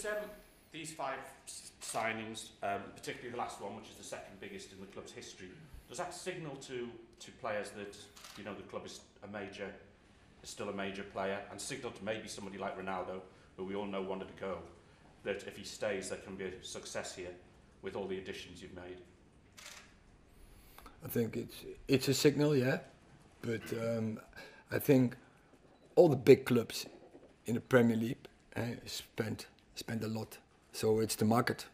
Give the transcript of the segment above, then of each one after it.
Does these five signings, particularly the last one, which is the second biggest in the club's history, does that signal to players that the club is still a major player, and signal to maybe somebody like Ronaldo, who we all know wanted to go, that if he stays, there can be a success here with all the additions you've made? I think it's a signal, yeah, but I think all the big clubs in the Premier League spend a lot, so it's the market.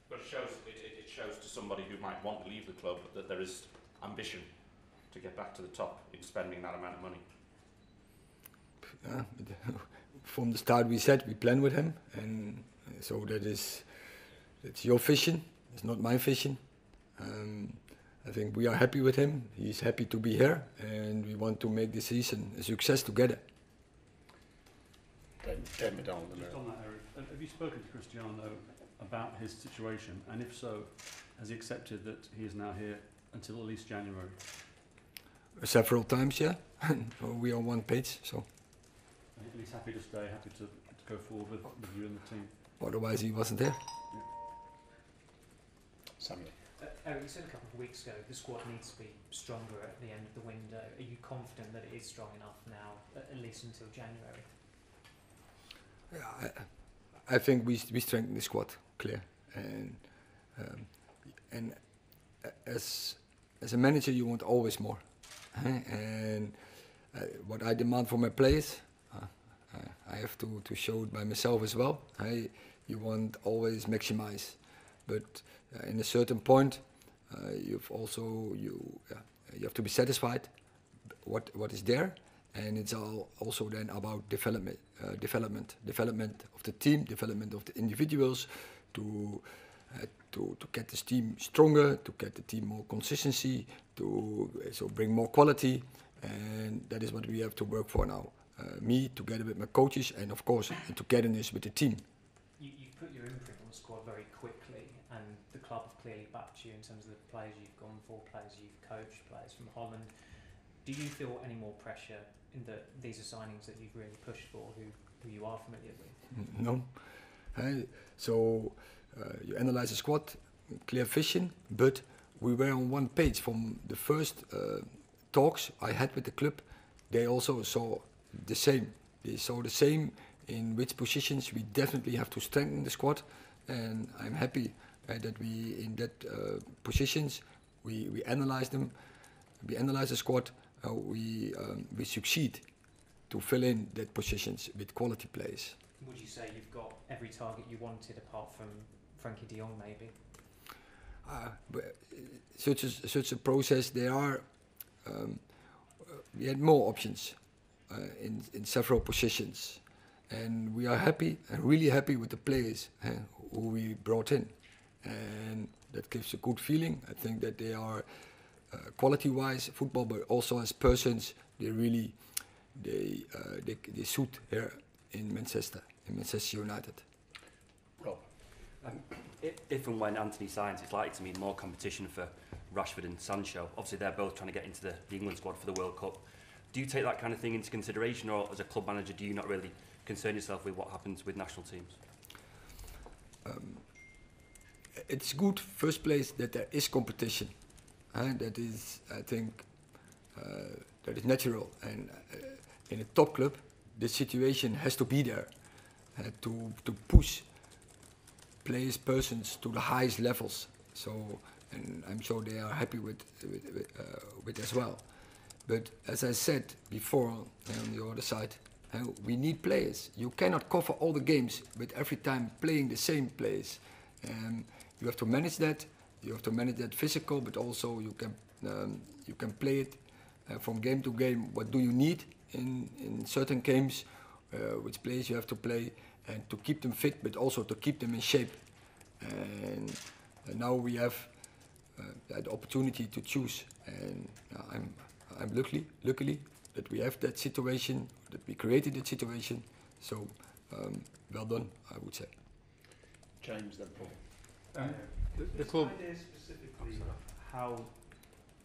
But it shows to somebody who might want to leave the club that there is ambition to get back to the top in spending that amount of money. From the start we said we plan with him, and so that's your vision, it's not my vision. I think we are happy with him, he's happy to be here, and we want to make this season a success together. Just on that, Erik, have you spoken to Cristiano about his situation, and if so, has he accepted that he is now here until at least January? Several times, yeah. We are on one page, so. And he's happy to stay, happy to go forward with you and the team. Otherwise, he wasn't there. Yeah. Samuel. Erik, you said a couple of weeks ago the squad needs to be stronger at the end of the window. Are you confident that it is strong enough now, at least until January? Yeah, I think we strengthen the squad, clear. And as a manager, you want always more. And what I demand from my players, I have to show it by myself as well. You want always maximize, but in a certain point, you have to be satisfied what is there, and it's also then about development of the team, development of the individuals, to get this team stronger, to get the team more consistency, to bring more quality, and that is what we have to work for now. Me together with my coaches, and of course in togetherness with the team. You've put your imprint on the squad very quickly, and the club have clearly backed you in terms of the players you've gone for, players you've coached, players from Holland. Do you feel any more pressure in that these are signings that you've really pushed for, who you are familiar with? No. So you analyze the squad, clear vision, but we were on one page from the first talks I had with the club. They also saw the same. They saw the same in which positions we definitely have to strengthen the squad, and I'm happy that we in that positions we analyze them, we analyze the squad, we succeed to fill in that positions with quality players. Would you say you've got every target you wanted apart from Frankie de Jong maybe? Such a process, there are we had more options in several positions, and we are happy and really happy with the players who we brought in, and that gives a good feeling. I think that they are quality-wise football, but also as persons, they really they suit here in Manchester United. Rob. If and when Antony signs, it's likely to mean more competition for Rashford and Sancho. Obviously, they're both trying to get into the England squad for the World Cup. Do you take that kind of thing into consideration, or as a club manager, do you not really concern yourself with what happens with national teams? It's good, first place, that there is competition. That is, I think, that is natural. And in a top club, the situation has to be there to push players, persons to the highest levels. So, and I'm sure they are happy with as well. But as I said before, on the other side, we need players. You cannot cover all the games with every time playing the same players. You have to manage that. You have to manage that physical, but also you can play it from game to game. What do you need in certain games? Which players you have to play, and to keep them fit, but also to keep them in shape. And now we have the opportunity to choose, and I'm luckily that we have that situation, that we created that situation. So well done, I would say. James, then Paul. The club idea specifically how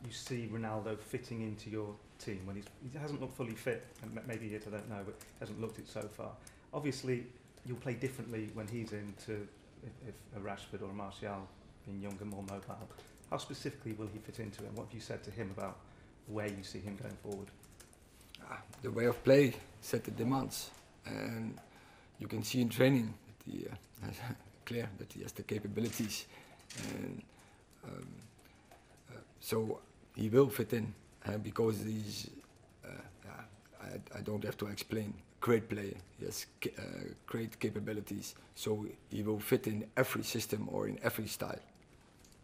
you see Ronaldo fitting into your team when he hasn't looked fully fit, and maybe he is, I don't know, but hasn't looked it so far. Obviously, you'll play differently when he's in to if a Rashford or a Martial being younger, more mobile. How specifically will he fit into it, and what have you said to him about where you see him going forward? The way of play set the demands, and you can see in training that he has clear that he has the capabilities, and so he will fit in, because he's I don't have to explain, great player. He has great capabilities, so he will fit in every system or in every style.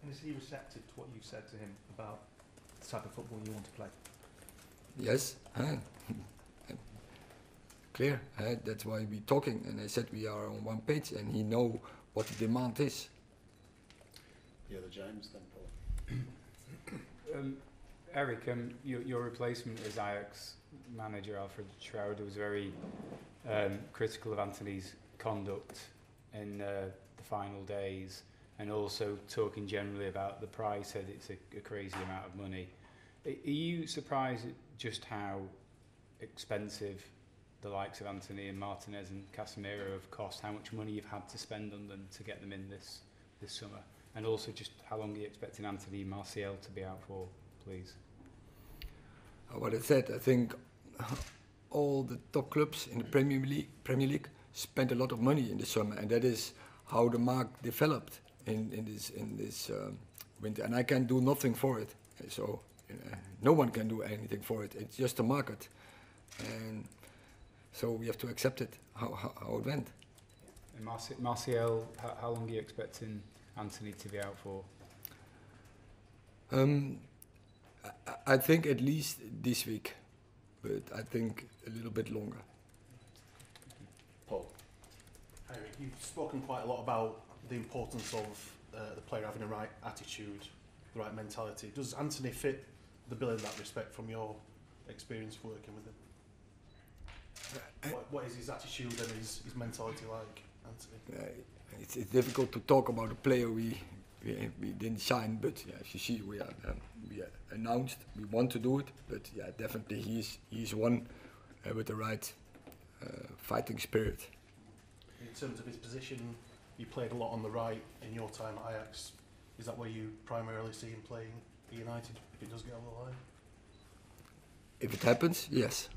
And is he receptive to what you've said to him about the type of football you want to play? Yes, clear. That's why we're talking, and I said we are on one page, and he know what the demand is. The other James, then Paul. Erik, your replacement as Ajax manager, Alfred Schroeder, was very critical of Antony's conduct in the final days, and also talking generally about the price, said it's a crazy amount of money. Are you surprised at just how expensive the likes of Antony and Martinez and Casemiro have cost, how much money you've had to spend on them to get them in this summer? And also just how long are you expecting Antony and Martial to be out for, please? What I said, I think all the top clubs in the Premier League spent a lot of money in the summer, and that is how the market developed in this winter. And I can do nothing for it. So no one can do anything for it. It's just a market, and so we have to accept it. How it went. And Martial, how long are you expecting Antony to be out for? I think at least this week, but I think a little bit longer. Paul. Hi, Erik. You've spoken quite a lot about the importance of the player having the right attitude, the right mentality. Does Antony fit the bill in that respect from your experience working with him? What is his attitude and his mentality like, Antony? It's difficult to talk about a player we didn't sign, but yeah, as you see, we announced we want to do it. But yeah, definitely he's one with the right fighting spirit. In terms of his position, you played a lot on the right in your time at Ajax. Is that where you primarily see him playing for United if it does get over the line? If it happens, yes.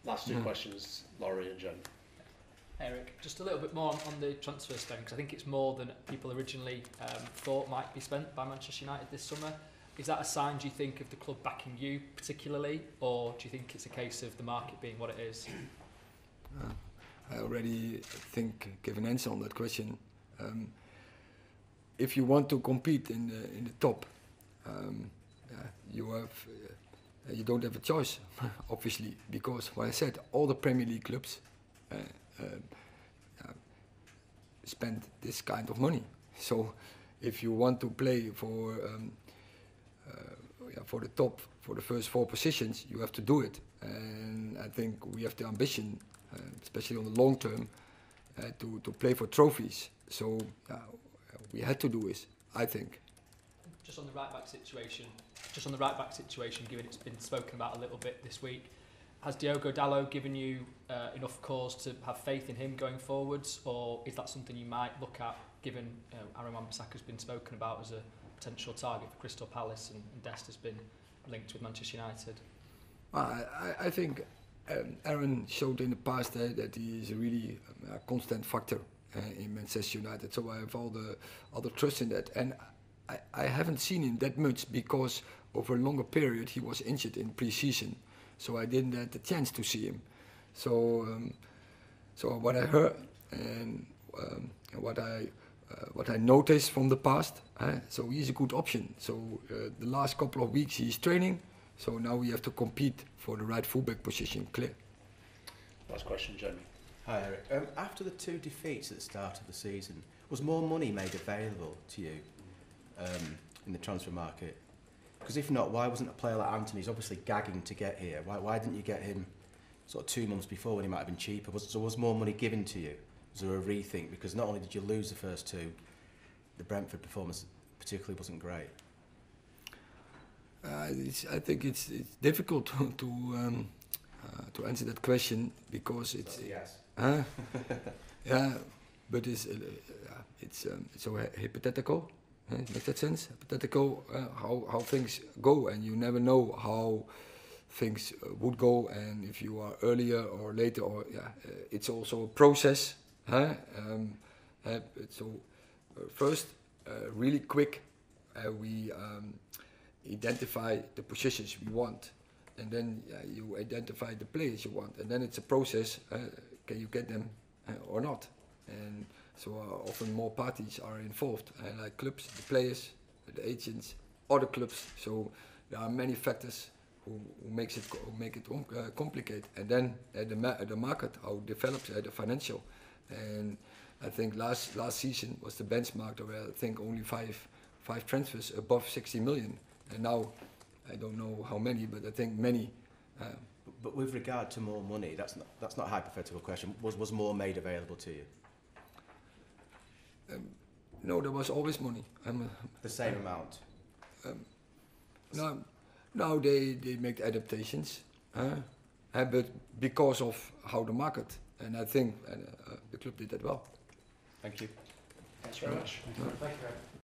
Last two questions, Laurie and Jen. Erik, just a little bit more on the transfer spend, because I think it's more than people originally thought might be spent by Manchester United this summer. Is that a sign, do you think, of the club backing you particularly, or do you think it's a case of the market being what it is? I already think give an answer on that question. If you want to compete in the top, you don't have a choice, obviously, because what I said, all the Premier League clubs spend this kind of money. So if you want to play for the top, for the first 4 positions, you have to do it. And I think we have the ambition, especially on the long term, to play for trophies. So we had to do this, I think. Just on the right back situation, given it's been spoken about a little bit this week, has Diogo Dalot given you enough cause to have faith in him going forwards, or is that something you might look at, given Aaron Wan-Bissaka's been spoken about as a potential target for Crystal Palace, and Dest has been linked with Manchester United? I think Aaron showed in the past that he is a really constant factor in Manchester United, so I have all the trust in that. And I haven't seen him that much because over a longer period he was injured in pre-season, so I didn't have the chance to see him. So what I heard and what I noticed from the past, so he's a good option. So the last couple of weeks he's training, so now we have to compete for the right fullback position, clear. Last question, Jamie. Hi, Erik. After the 2 defeats at the start of the season, was more money made available to you in the transfer market? Because if not, why wasn't a player like Antony, who's obviously gagging to get here, why didn't you get him sort of 2 months before when he might have been cheaper? Was more money given to you? Was there a rethink? Because not only did you lose the first 2, the Brentford performance particularly wasn't great. I think it's difficult to to answer that question, because it's Yes. yeah, but it's so hypothetical. Makes that sense? Hypothetical, how things go, and you never know how things would go, and if you are earlier or later, or it's also a process. So first, really quick, we identify the positions we want, and then you identify the players you want, and then it's a process. Can you get them or not? And so often more parties are involved, like clubs, the players, the agents, other clubs. So there are many factors who make it complicated. And then the market, how it develops, the financial. And I think last season was the benchmark where I think only five transfers above 60 million. And now I don't know how many, but I think many. But with regard to more money, that's not a hypothetical question. Was more made available to you? No, there was always money. The same amount? Now they make adaptations, but because of how the market, and I think the club did that well. Thank you. Thanks very much. Thank you.